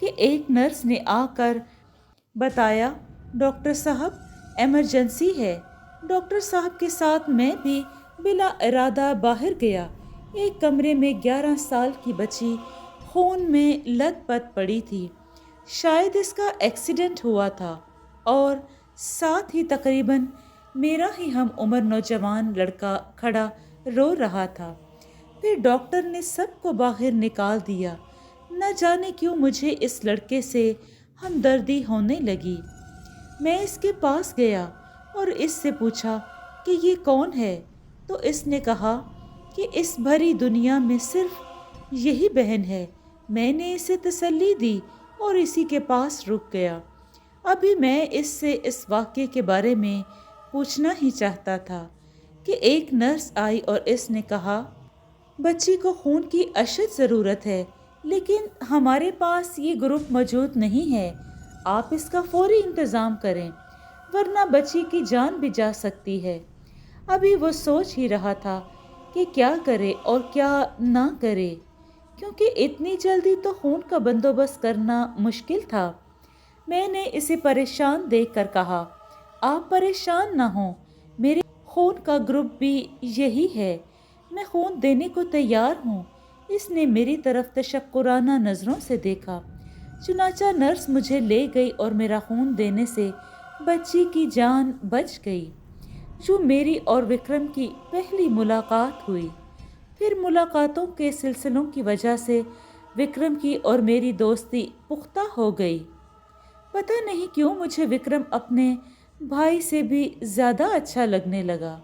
کہ ایک نرس نے آ کر بتایا، ڈاکٹر صاحب ایمرجنسی ہے۔ ڈاکٹر صاحب کے ساتھ میں بھی بلا ارادہ باہر گیا۔ ایک کمرے میں 11 سال کی بچی خون میں لت پت پڑی تھی۔ شاید اس کا ایکسیڈنٹ ہوا تھا، اور ساتھ ہی تقریباً میرا ہی ہم عمر نوجوان لڑکا کھڑا رو رہا تھا۔ پھر ڈاکٹر نے سب کو باہر نکال دیا۔ نہ جانے کیوں مجھے اس لڑکے سے ہمدردی ہونے لگی۔ میں اس کے پاس گیا اور اس سے پوچھا کہ یہ کون ہے، تو اس نے کہا کہ اس بھری دنیا میں صرف یہی بہن ہے۔ میں نے اسے تسلی دی اور اسی کے پاس رک گیا۔ ابھی میں اس سے اس واقعے کے بارے میں پوچھنا ہی چاہتا تھا کہ ایک نرس آئی اور اس نے کہا، بچی کو خون کی اشد ضرورت ہے، لیکن ہمارے پاس یہ گروپ موجود نہیں ہے۔ آپ اس کا فوری انتظام کریں، ورنہ بچی کی جان بھی جا سکتی ہے۔ ابھی وہ سوچ ہی رہا تھا کہ کیا کرے اور کیا نہ کرے، کیونکہ اتنی جلدی تو خون کا بندوبست کرنا مشکل تھا۔ میں نے اسے پریشان دیکھ کر کہا، آپ پریشان نہ ہوں، میرے خون کا گروپ بھی یہی ہے، میں خون دینے کو تیار ہوں۔ اس نے میری طرف تشکرانہ نظروں سے دیکھا۔ چنانچہ نرس مجھے لے گئی اور میرا خون دینے سے بچی کی جان بچ گئی۔ جو میری اور وکرم کی پہلی ملاقات ہوئی۔ پھر ملاقاتوں کے سلسلوں کی وجہ سے وکرم کی اور میری دوستی پختہ ہو گئی۔ پتہ نہیں کیوں مجھے وکرم اپنے بھائی سے بھی زیادہ اچھا لگنے لگا۔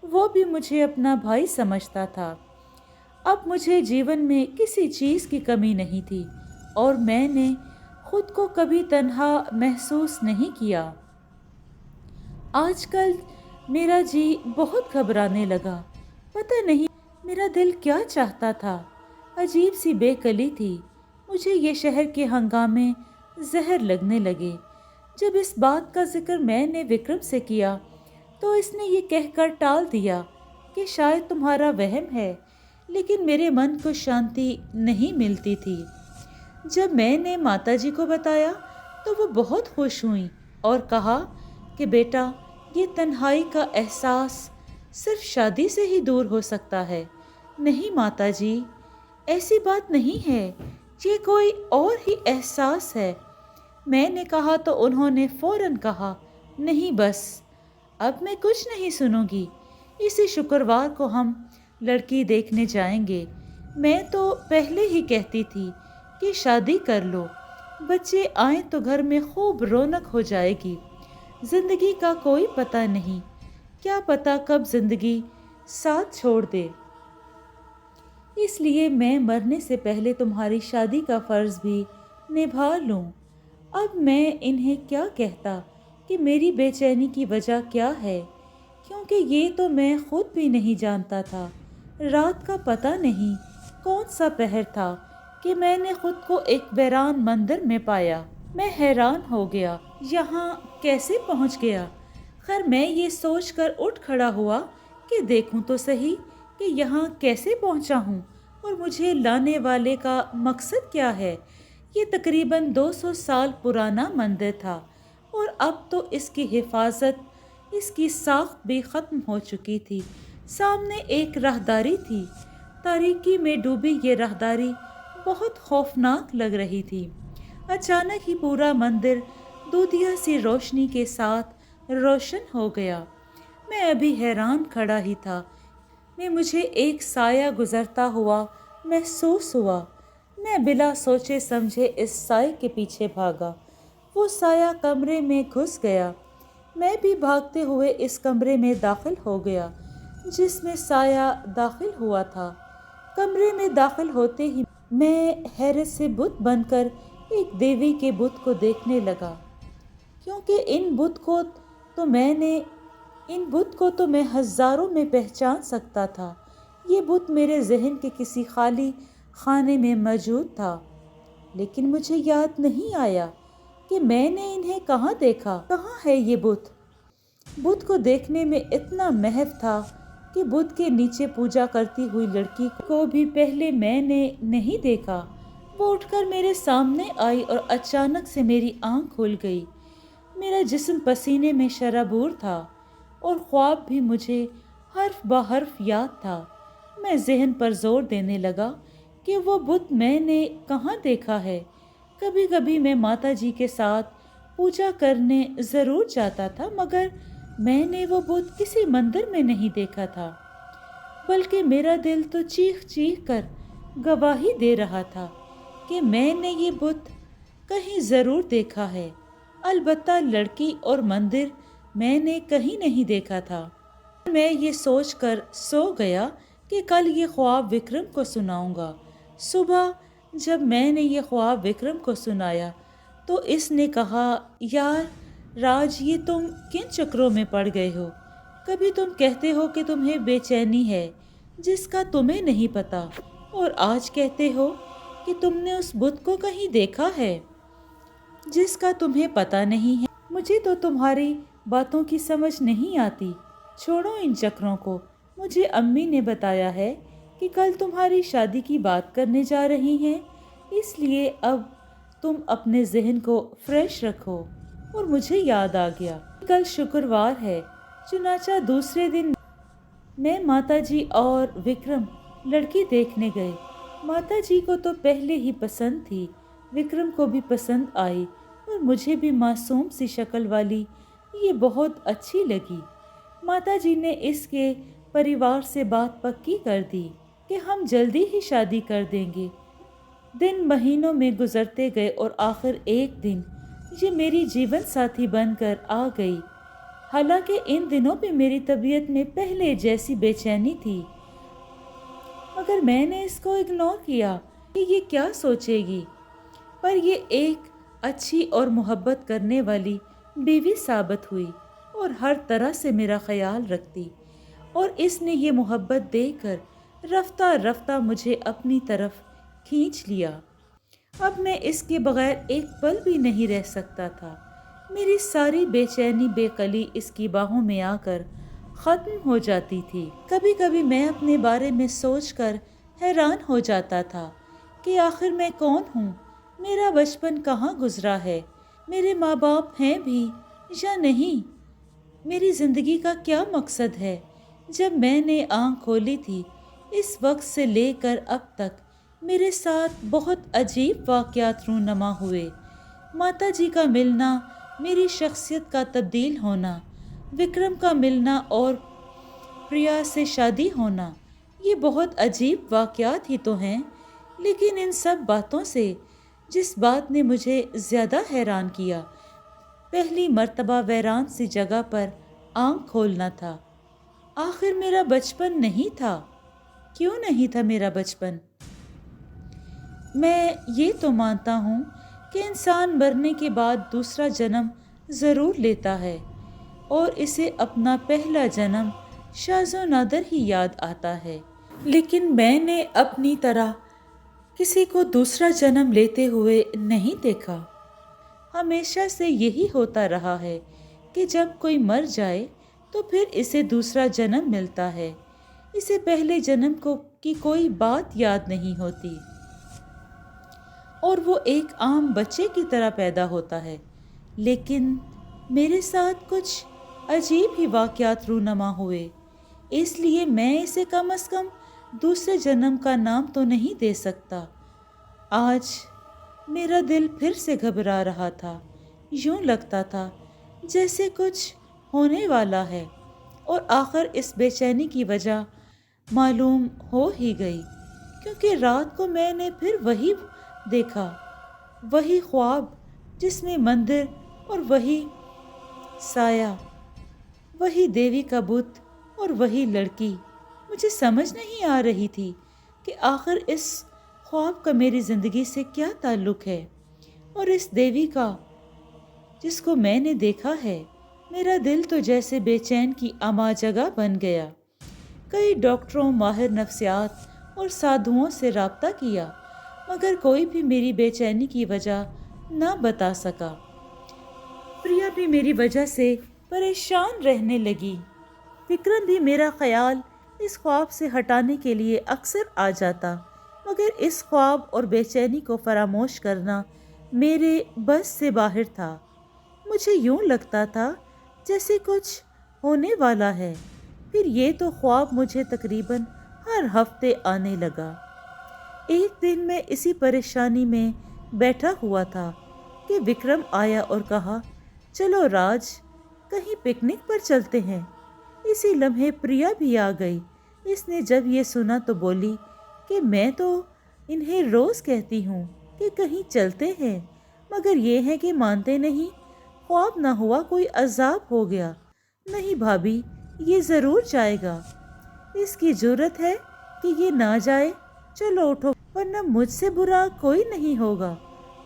وہ بھی مجھے اپنا بھائی سمجھتا تھا۔ اب مجھے جیون میں کسی چیز کی کمی نہیں تھی اور میں نے خود کو کبھی تنہا محسوس نہیں کیا۔ آج کل میرا جی بہت گھبرانے لگا۔ پتہ نہیں میرا دل کیا چاہتا تھا۔ عجیب سی بے کلی تھی۔ مجھے یہ شہر کے ہنگامے زہر لگنے لگے۔ جب اس بات کا ذکر میں نے وکرم سے کیا تو اس نے یہ کہہ کر ٹال دیا کہ شاید تمہارا وہم ہے، لیکن میرے من کو شانتی نہیں ملتی تھی۔ جب میں نے ماتا جی کو بتایا تو وہ بہت خوش ہوئیں اور کہا کہ بیٹا، یہ تنہائی کا احساس صرف شادی سے ہی دور ہو سکتا ہے۔ نہیں ماتا جی، ایسی بات نہیں ہے، یہ کوئی اور ہی احساس ہے۔ میں نے کہا تو انہوں نے فوراً کہا، نہیں بس، اب میں کچھ نہیں سنوں گی۔ اسی شکروار کو ہم لڑکی دیکھنے جائیں گے۔ میں تو پہلے ہی کہتی تھی کہ شادی کر لو، بچے آئیں تو گھر میں خوب رونق ہو جائے گی۔ زندگی کا کوئی پتہ نہیں، کیا پتہ کب زندگی ساتھ چھوڑ دے۔ اس لیے میں مرنے سے پہلے تمہاری شادی کا فرض بھی نبھا لوں۔ اب میں انہیں کیا کہتا کہ میری بے چینی کی وجہ کیا ہے، کیونکہ یہ تو میں خود بھی نہیں جانتا تھا۔ رات کا پتہ نہیں کون سا پہر تھا کہ میں نے خود کو ایک ویران مندر میں پایا۔ میں حیران ہو گیا، یہاں کیسے پہنچ گیا؟ خیر میں یہ سوچ کر اٹھ کھڑا ہوا کہ دیکھوں تو صحیح کہ یہاں کیسے پہنچا ہوں اور مجھے لانے والے کا مقصد کیا ہے۔ یہ تقریباً 200 سال پرانا مندر تھا اور اب تو اس کی حفاظت، اس کی ساخت بھی ختم ہو چکی تھی۔ سامنے ایک راہداری تھی۔ تاریکی میں ڈوبی یہ راہداری بہت خوفناک لگ رہی تھی۔ اچانک ہی پورا مندر دودھیا سی روشنی کے ساتھ روشن ہو گیا۔ میں ابھی حیران کھڑا ہی تھا کہ مجھے ایک سایہ گزرتا ہوا محسوس ہوا۔ میں بلا سوچے سمجھے اس سائے کے پیچھے بھاگا۔ وہ سایہ کمرے میں گھس گیا۔ میں بھی بھاگتے ہوئے اس کمرے میں داخل ہو گیا جس میں سایہ داخل ہوا تھا۔ کمرے میں داخل ہوتے ہی میں حیرت سے بت بن کر ایک دیوی کے بت کو دیکھنے لگا، کیونکہ ان بت کو تو میں ہزاروں میں پہچان سکتا تھا۔ یہ بت میرے ذہن کے کسی خالی خانے میں موجود تھا، لیکن مجھے یاد نہیں آیا کہ میں نے انہیں کہاں دیکھا۔ کہاں ہے یہ بت؟ بت کو دیکھنے میں اتنا محو تھا کہ بت کے نیچے پوجا کرتی ہوئی لڑکی کو بھی پہلے میں نے نہیں دیکھا۔ وہ اٹھ کر میرے سامنے آئی اور اچانک سے میری آنکھ کھل گئی۔ میرا جسم پسینے میں شرابور تھا اور خواب بھی مجھے حرف بہ حرف یاد تھا۔ میں ذہن پر زور دینے لگا کہ وہ بت میں نے کہاں دیکھا ہے۔ کبھی کبھی میں ماتا جی کے ساتھ پوجا کرنے ضرور جاتا تھا، مگر میں نے وہ بت کسی مندر میں نہیں دیکھا تھا، بلکہ میرا دل تو چیخ چیخ کر گواہی دے رہا تھا کہ میں نے یہ بت کہیں ضرور دیکھا ہے، البتہ لڑکی اور مندر میں نے کہیں نہیں دیکھا تھا۔ میں یہ سوچ کر سو گیا کہ کل یہ خواب وکرم کو سناؤں گا۔ صبح جب میں نے یہ خواب وکرم کو سنایا تو اس نے کہا، یار راج، یہ تم کن چکروں میں پڑ گئے ہو؟ کبھی تم کہتے ہو کہ تمہیں بے چینی ہے جس کا تمہیں نہیں پتا، اور آج کہتے ہو کہ تم نے اس بت کو کہیں دیکھا ہے جس کا تمہیں پتا نہیں ہے۔ مجھے تو تمہاری باتوں کی سمجھ نہیں آتی۔ چھوڑو ان چکروں کو۔ مجھے امی نے بتایا ہے کہ کل تمہاری شادی کی بات کرنے جا رہی ہیں، اس لیے اب تم اپنے ذہن کو فریش رکھو۔ اور مجھے یاد آ گیا کل شکروار ہے، چنانچہ دوسرے دن میں ماتا جی اور وکرم لڑکی دیکھنے گئے۔ ماتا جی کو تو پہلے ہی پسند تھی، وکرم کو بھی پسند آئی، اور مجھے بھی معصوم سی شکل والی یہ بہت اچھی لگی۔ ماتا جی نے اس کے پریوار سے بات پکی کر دی کہ ہم جلدی ہی شادی کر دیں گے۔ دن مہینوں میں گزرتے گئے اور آخر ایک دن یہ میری جیون ساتھی بن کر آ گئی۔ حالانکہ ان دنوں بھی میری طبیعت میں پہلے جیسی بے چینی تھی، مگر میں نے اس کو اگنور کیا کہ یہ کیا سوچے گی۔ پر یہ ایک اچھی اور محبت کرنے والی بیوی ثابت ہوئی اور ہر طرح سے میرا خیال رکھتی، اور اس نے یہ محبت دے کر رفتہ رفتہ مجھے اپنی طرف کھینچ لیا۔ اب میں اس کے بغیر ایک پل بھی نہیں رہ سکتا تھا۔ میری ساری بے چینی بے قلی اس کی باہوں میں آ کر ختم ہو جاتی تھی۔ کبھی کبھی میں اپنے بارے میں سوچ کر حیران ہو جاتا تھا کہ آخر میں کون ہوں، میرا بچپن کہاں گزرا ہے، میرے ماں باپ ہیں بھی یا نہیں، میری زندگی کا کیا مقصد ہے۔ جب میں نے آنکھ کھولی تھی اس وقت سے لے کر اب تک میرے ساتھ بہت عجیب واقعات رونما ہوئے۔ ماتا جی کا ملنا، میری شخصیت کا تبدیل ہونا، وکرم کا ملنا اور پریا سے شادی ہونا، یہ بہت عجیب واقعات ہی تو ہیں، لیکن ان سب باتوں سے جس بات نے مجھے زیادہ حیران کیا، پہلی مرتبہ ویران سی جگہ پر آنکھ کھولنا تھا۔ آخر میرا بچپن نہیں تھا۔ کیوں نہیں تھا میرا بچپن؟ میں یہ تو مانتا ہوں کہ انسان مرنے کے بعد دوسرا جنم ضرور لیتا ہے، اور اسے اپنا پہلا جنم شاذ و نادر ہی یاد آتا ہے، لیکن میں نے اپنی طرح کسی کو دوسرا جنم لیتے ہوئے نہیں دیکھا۔ ہمیشہ سے یہی ہوتا رہا ہے کہ جب کوئی مر جائے تو پھر اسے دوسرا جنم ملتا ہے، اسے پہلے جنم کی کوئی بات یاد نہیں ہوتی، اور وہ ایک عام بچے کی طرح پیدا ہوتا ہے۔ لیکن میرے ساتھ کچھ عجیب ہی واقعات رونما ہوئے، اس لیے میں اسے کم از کم دوسرے جنم کا نام تو نہیں دے سکتا۔ آج میرا دل پھر سے گھبرا رہا تھا، یوں لگتا تھا جیسے کچھ ہونے والا ہے، اور آخر اس بے چینی کی وجہ معلوم ہو ہی گئی، کیونکہ رات کو میں نے پھر وہی دیکھا، وہی خواب جس میں مندر اور وہی سایہ، وہی دیوی کا بت اور وہی لڑکی۔ مجھے سمجھ نہیں آ رہی تھی کہ آخر اس خواب کا میری زندگی سے کیا تعلق ہے، اور اس دیوی کا جس کو میں نے دیکھا ہے۔ میرا دل تو جیسے بے چین کی اما جگہ بن گیا۔ کئی ڈاکٹروں، ماہر نفسیات اور سادھوؤں سے رابطہ کیا، مگر کوئی بھی میری بے چینی کی وجہ نہ بتا سکا۔ پریا بھی میری وجہ سے پریشان رہنے لگی۔ وکرم بھی میرا خیال اس خواب سے ہٹانے کے لیے اکثر آ جاتا، مگر اس خواب اور بے چینی کو فراموش کرنا میرے بس سے باہر تھا۔ مجھے یوں لگتا تھا جیسے کچھ ہونے والا ہے، پھر یہ تو خواب مجھے تقریباً ہر ہفتے آنے لگا۔ ایک دن میں اسی پریشانی میں بیٹھا ہوا تھا کہ وکرم آیا اور کہا، چلو راج، کہیں پکنک پر چلتے ہیں۔ اسی لمحے پریا بھی آ گئی۔ اس نے جب یہ سنا تو بولی کہ میں تو انہیں روز کہتی ہوں کہ کہیں چلتے ہیں، مگر یہ ہے کہ مانتے نہیں۔ خواب نہ ہوا کوئی عذاب ہو گیا۔ نہیں بھابھی، یہ ضرور جائے گا۔ اس کی جرت ہے کہ یہ نہ جائے۔ چلو اٹھو، ورنہ مجھ سے برا کوئی نہیں ہوگا۔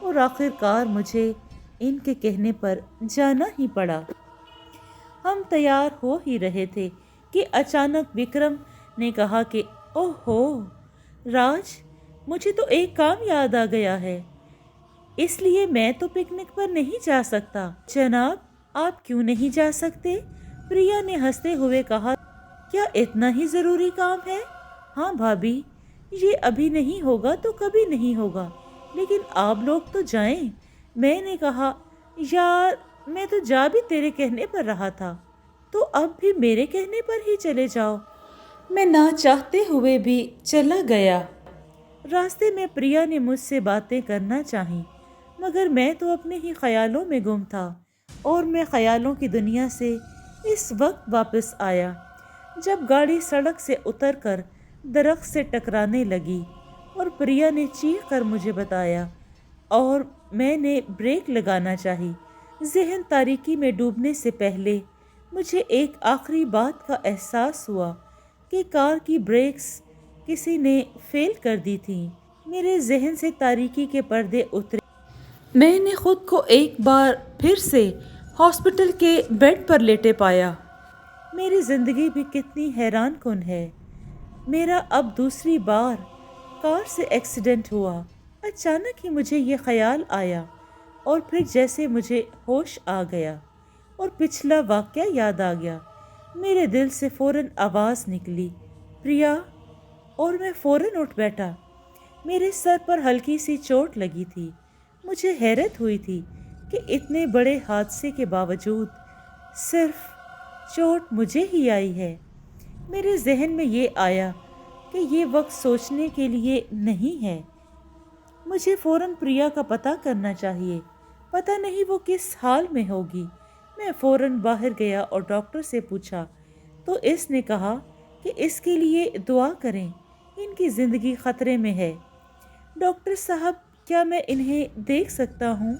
اور آخر کار مجھے ان کے کہنے پر جانا ہی پڑا۔ ہم تیار ہو ہی رہے تھے کہ اچانک وکرم نے کہا کہ اوہ ہو راج، مجھے تو ایک کام یاد آ گیا ہے، اس لیے میں تو پکنک پر نہیں جا سکتا۔ جناب، آپ کیوں نہیں جا سکتے؟ پریا نے ہنستے ہوئے کہا، کیا اتنا ہی ضروری کام ہے؟ ہاں بھابھی، یہ ابھی نہیں ہوگا تو کبھی نہیں ہوگا، لیکن آپ لوگ تو جائیں۔ میں نے کہا، یار میں تو جا بھی تیرے کہنے پر رہا تھا، تو اب بھی میرے کہنے پر ہی چلے جاؤ۔ میں نہ چاہتے ہوئے بھی چلا گیا۔ راستے میں پریا نے مجھ سے باتیں کرنا چاہیں، مگر میں تو اپنے ہی خیالوں میں گم تھا، اور میں خیالوں کی دنیا سے اس وقت واپس آیا جب گاڑی سڑک سے اتر کر درخت سے ٹکرانے لگی اور پریا نے چیخ کر مجھے بتایا اور میں نے بریک لگانا چاہی۔ ذہن تاریکی میں ڈوبنے سے پہلے مجھے ایک آخری بات کا احساس ہوا کہ کار کی بریکس کسی نے فیل کر دی تھی۔ میرے ذہن سے تاریکی کے پردے اترے۔ میں نے خود کو ایک بار پھر سے ہاسپٹل کے بیڈ پر لیٹے پایا۔ میری زندگی بھی کتنی حیران کن ہے۔ میرا اب دوسری بار کار سے ایکسیڈنٹ ہوا۔ اچانک ہی مجھے یہ خیال آیا اور پھر جیسے مجھے ہوش آ گیا اور پچھلا واقعہ یاد آ گیا۔ میرے دل سے فوراً آواز نکلی، پریا، اور میں فوراً اٹھ بیٹھا۔ میرے سر پر ہلکی سی چوٹ لگی تھی۔ مجھے حیرت ہوئی تھی کہ اتنے بڑے حادثے کے باوجود صرف چوٹ مجھے ہی آئی ہے۔ میرے ذہن میں یہ آیا کہ یہ وقت سوچنے کے لیے نہیں ہے۔ مجھے فوراً پریا کا پتہ کرنا چاہیے۔ پتہ نہیں وہ کس حال میں ہوگی۔ میں فوراً باہر گیا اور ڈاکٹر سے پوچھا تو اس نے کہا کہ اس کے لیے دعا کریں، ان کی زندگی خطرے میں ہے۔ ڈاکٹر صاحب، کیا میں انہیں دیکھ سکتا ہوں؟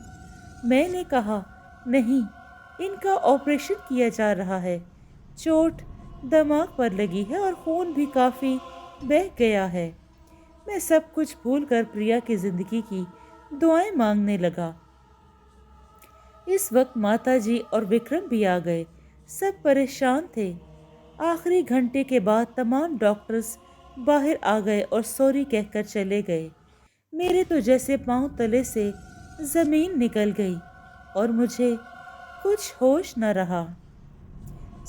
میں نے کہا، نہیں، ان کا آپریشن کیا جا رہا ہے۔ چوٹ دماغ پر لگی ہے اور خون بھی کافی بہہ گیا ہے۔ میں سب کچھ بھول کر پریا کی زندگی کی دعائیں مانگنے لگا۔ اس وقت ماتا جی اور وکرم بھی آ گئے۔ سب پریشان تھے۔ آخری گھنٹے کے بعد تمام ڈاکٹرز باہر آ گئے اور سوری کہہ کر چلے گئے۔ میرے تو جیسے پاؤں تلے سے زمین نکل گئی اور مجھے کچھ ہوش نہ رہا۔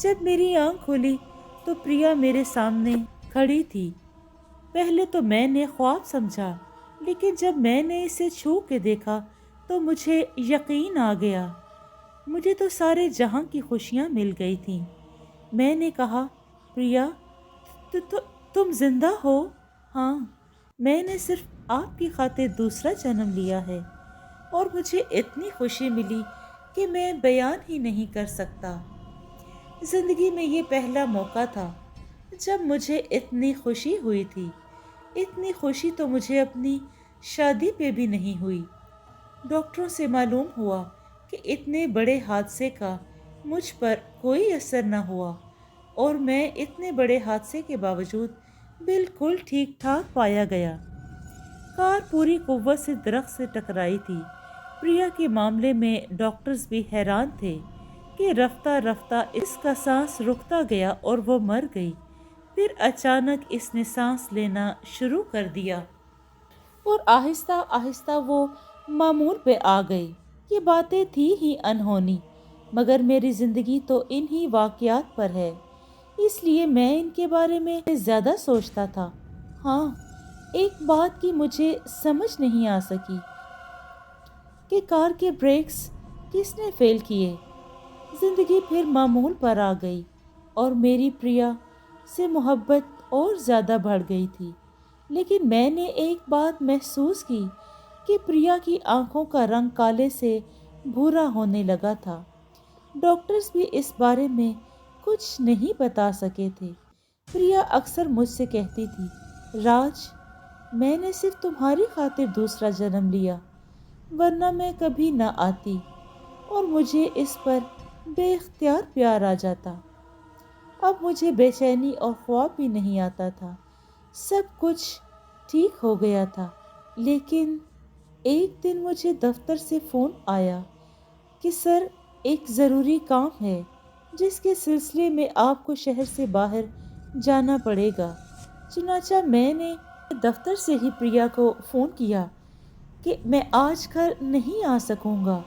جب میری آنکھ کھلی تو پریا میرے سامنے کھڑی تھی۔ پہلے تو میں نے خواب سمجھا، لیکن جب میں نے اسے چھو کے دیکھا تو مجھے یقین آ گیا۔ مجھے تو سارے جہاں کی خوشیاں مل گئی تھیں۔ میں نے کہا، پریا، تم زندہ ہو؟ ہاں، میں نے صرف آپ کی خاطر دوسرا جنم لیا ہے اور مجھے اتنی خوشی ملی کہ میں بیان ہی نہیں کر سکتا۔ زندگی میں یہ پہلا موقع تھا جب مجھے اتنی خوشی ہوئی تھی۔ اتنی خوشی تو مجھے اپنی شادی پہ بھی نہیں ہوئی۔ ڈاکٹروں سے معلوم ہوا کہ اتنے بڑے حادثے کا مجھ پر کوئی اثر نہ ہوا اور میں اتنے بڑے حادثے کے باوجود بالکل ٹھیک ٹھاک پایا گیا۔ کار پوری قوت سے درخت سے ٹکرائی تھی۔ پریا کے معاملے میں ڈاکٹرز بھی حیران تھے کہ رفتہ رفتہ اس کا سانس رکتا گیا اور وہ مر گئی۔ پھر اچانک اس نے سانس لینا شروع کر دیا اور آہستہ آہستہ وہ معمول پہ آ گئی۔ یہ باتیں تھی ہی انہونی، مگر میری زندگی تو انہی واقعات پر ہے، اس لیے میں ان کے بارے میں زیادہ سوچتا تھا۔ ہاں، ایک بات کی مجھے سمجھ نہیں آ سکی کہ کار کے بریکس کس نے فیل کیے۔ زندگی پھر معمول پر آ گئی اور میری پریا سے محبت اور زیادہ بڑھ گئی تھی، لیکن میں نے ایک بات محسوس کی کہ پریا کی آنکھوں کا رنگ کالے سے بھورا ہونے لگا تھا۔ ڈاکٹرز بھی اس بارے میں کچھ نہیں بتا سکے تھے۔ پریا اکثر مجھ سے کہتی تھی، راج، میں نے صرف تمہاری خاطر دوسرا جنم لیا، ورنہ میں کبھی نہ آتی، اور مجھے اس پر بے اختیار پیار آ جاتا۔ اب مجھے بے چینی اور خواب بھی نہیں آتا تھا۔ سب کچھ ٹھیک ہو گیا تھا، لیکن ایک دن مجھے دفتر سے فون آیا کہ سر، ایک ضروری کام ہے جس کے سلسلے میں آپ کو شہر سے باہر جانا پڑے گا۔ چنانچہ میں نے دفتر سے ہی پریا کو فون کیا کہ میں آج گھر نہیں آ سکوں گا،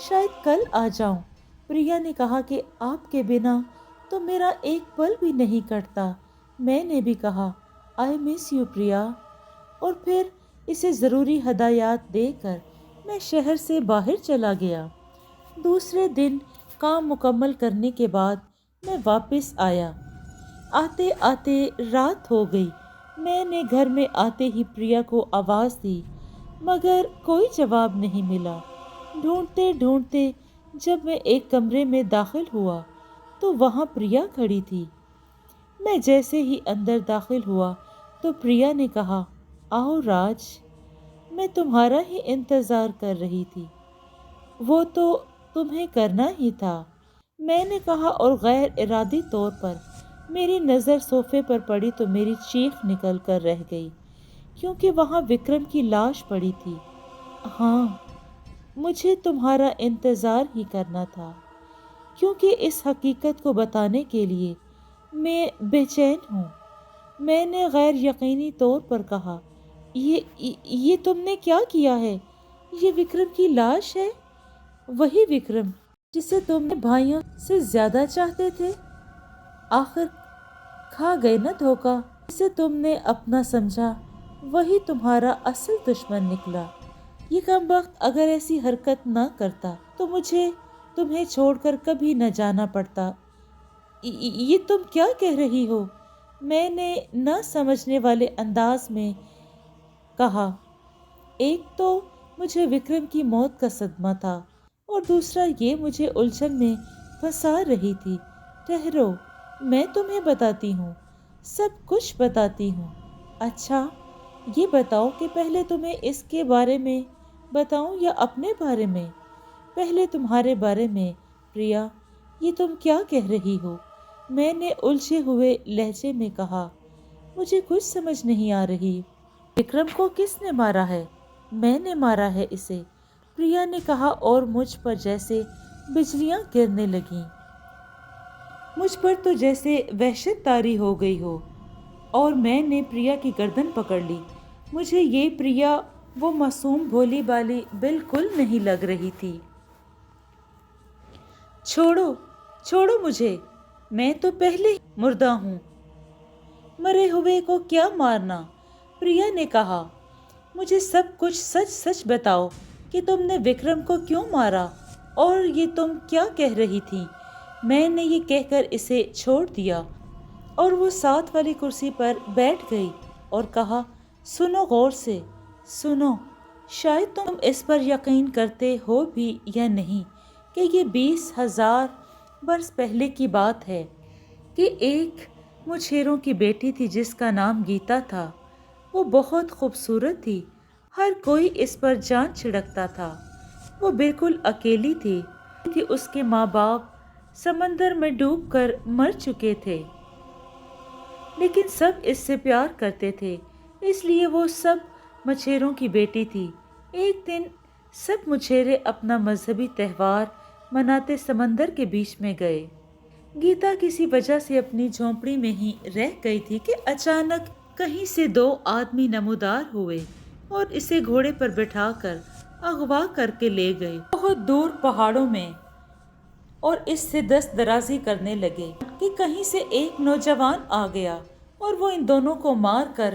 شاید کل آ جاؤں۔ پریا نے کہا کہ آپ کے بنا تو میرا ایک پل بھی نہیں کٹتا۔ میں نے بھی کہا، آئی مس یو پریا، اور پھر اسے ضروری ہدایات دے کر میں شہر سے باہر چلا گیا۔ دوسرے دن کام مکمل کرنے کے بعد میں واپس آیا۔ آتے آتے رات ہو گئی۔ میں نے گھر میں آتے ہی پریا کو آواز دی، مگر کوئی جواب نہیں ملا۔ ڈھونڈتے ڈھونڈتے جب میں ایک کمرے میں داخل ہوا تو وہاں پریا کھڑی تھی۔ میں جیسے ہی اندر داخل ہوا تو پریا نے کہا، آؤ راج، میں تمہارا ہی انتظار کر رہی تھی۔ وہ تو تمہیں کرنا ہی تھا، میں نے کہا، اور غیر ارادی طور پر میری نظر صوفے پر پڑی تو میری چیخ نکل کر رہ گئی، کیونکہ وہاں وکرم کی لاش پڑی تھی۔ ہاں، مجھے تمہارا انتظار ہی کرنا تھا، کیونکہ اس حقیقت کو بتانے کے لیے میں بے چین ہوں۔ میں نے غیر یقینی طور پر کہا، یہ تم نے کیا کیا ہے؟ یہ وکرم کی لاش ہے؟ وہی وکرم جسے تم نے بھائیوں سے زیادہ چاہتے تھے؟ آخر کھا گئے نا دھوکہ۔ جسے تم نے اپنا سمجھا وہی تمہارا اصل دشمن نکلا۔ یہ کمبخت اگر ایسی حرکت نہ کرتا تو مجھے تمہیں چھوڑ کر کبھی نہ جانا پڑتا۔ یہ تم کیا کہہ رہی ہو؟ میں نے نہ سمجھنے والے انداز میں کہا، ایک تو مجھے وکرم کی موت کا صدمہ تھا، اور دوسرا یہ مجھے الجھن میں پھنسا رہی تھی۔ ٹھہرو، میں تمہیں بتاتی ہوں، سب کچھ بتاتی ہوں۔ اچھا، یہ بتاؤ کہ پہلے تمہیں اس کے بارے میں بتاؤں یا اپنے بارے میں؟ پہلے تمہارے بارے میں۔ پریا، یہ تم کیا کہہ رہی ہو؟ میں نے الجھے ہوئے لہجے میں کہا، مجھے کچھ سمجھ نہیں آ رہی۔ وکرم کو کس نے مارا ہے؟ میں نے مارا ہے اسے، پریا نے کہا، اور مجھ پر جیسے بجلیاں گرنے لگیں۔ مجھ پر تو جیسے وحشت طاری ہو گئی ہو، اور میں نے پریا کی گردن پکڑ لی۔ مجھے یہ پریا وہ معصوم بھولی بالی بالکل نہیں لگ رہی تھی۔ چھوڑو، چھوڑو مجھے، میں تو پہلے ہی مردہ ہوں، مرے ہوئے کو کیا مارنا؟ پریا نے کہا، مجھے سب کچھ سچ سچ بتاؤ کہ تم نے وکرم کو کیوں مارا، اور یہ تم کیا کہہ رہی تھی؟ میں نے یہ کہہ کر اسے چھوڑ دیا، اور وہ ساتھ والی کرسی پر بیٹھ گئی اور کہا، سنو غور سے، سنو، شاید تم اس پر یقین کرتے ہو بھی یا نہیں کہ یہ 20,000 برس پہلے کی بات ہے کہ ایک مچھیروں کی بیٹی تھی جس کا نام گیتا تھا۔ وہ بہت خوبصورت تھی، ہر کوئی اس پر جان چھڑکتا تھا۔ وہ بالکل اکیلی تھی کہ اس کے ماں باپ سمندر میں ڈوب کر مر چکے تھے، لیکن سب اس سے پیار کرتے تھے، اس لیے وہ سب مچھیروں کی بیٹی تھی۔ ایک دن سب مچھیرے اپنا مذہبی تہوار مناتے سمندر کے بیچ میں گئے۔ گیتا کسی وجہ سے اپنی جھونپڑی میں ہی رہ گئی تھی کہ اچانک کہیں سے 2 آدمی نمودار ہوئے اور اسے گھوڑے پر بٹھا کر اغوا کر کے لے گئے بہت دور پہاڑوں میں، اور اس سے دست درازی کرنے لگے کہ کہیں سے ایک نوجوان آ گیا اور وہ ان دونوں کو مار کر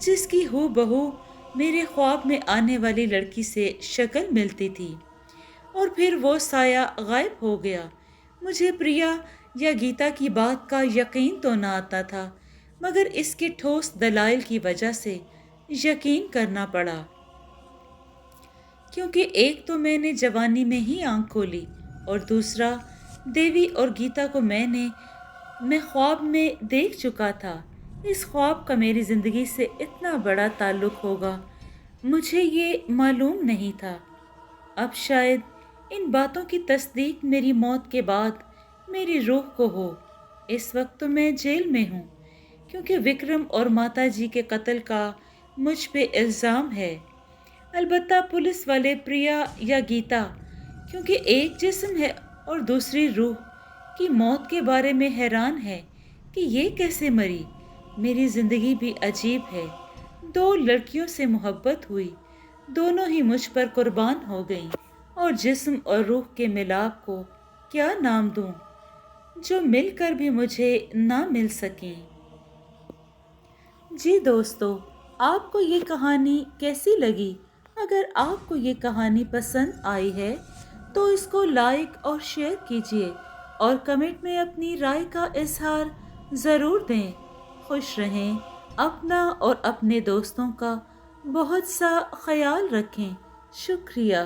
جس کی ہو بہو میرے خواب میں آنے والی لڑکی سے شکل ملتی تھی، اور پھر وہ سایہ غائب ہو گیا۔ مجھے پریا یا گیتا کی بات کا یقین تو نہ آتا تھا، مگر اس کے ٹھوس دلائل کی وجہ سے یقین کرنا پڑا، کیونکہ ایک تو میں نے جوانی میں ہی آنکھ کھولی، اور دوسرا دیوی اور گیتا کو میں خواب میں دیکھ چکا تھا۔ اس خواب کا میری زندگی سے اتنا بڑا تعلق ہوگا، مجھے یہ معلوم نہیں تھا۔ اب شاید ان باتوں کی تصدیق میری موت کے بعد میری روح کو ہو۔ اس وقت تو میں جیل میں ہوں، کیونکہ وکرم اور ماتا جی کے قتل کا مجھ پہ الزام ہے۔ البتہ پولیس والے پریا یا گیتا، کیونکہ ایک جسم ہے اور دوسری روح کی موت کے بارے میں حیران ہے کہ یہ کیسے مری۔ میری زندگی بھی عجیب ہے۔ دو لڑکیوں سے محبت ہوئی، دونوں ہی مجھ پر قربان ہو گئیں، اور جسم اور روح کے ملاپ کو کیا نام دوں جو مل کر بھی مجھے نہ مل سکیں۔ جی دوستو، آپ کو یہ کہانی کیسی لگی؟ اگر آپ کو یہ کہانی پسند آئی ہے تو اس کو لائک اور شیئر کیجیے، اور کمنٹ میں اپنی رائے کا اظہار ضرور دیں۔ خوش رہیں، اپنا اور اپنے دوستوں کا بہت سا خیال رکھیں۔ شکریہ۔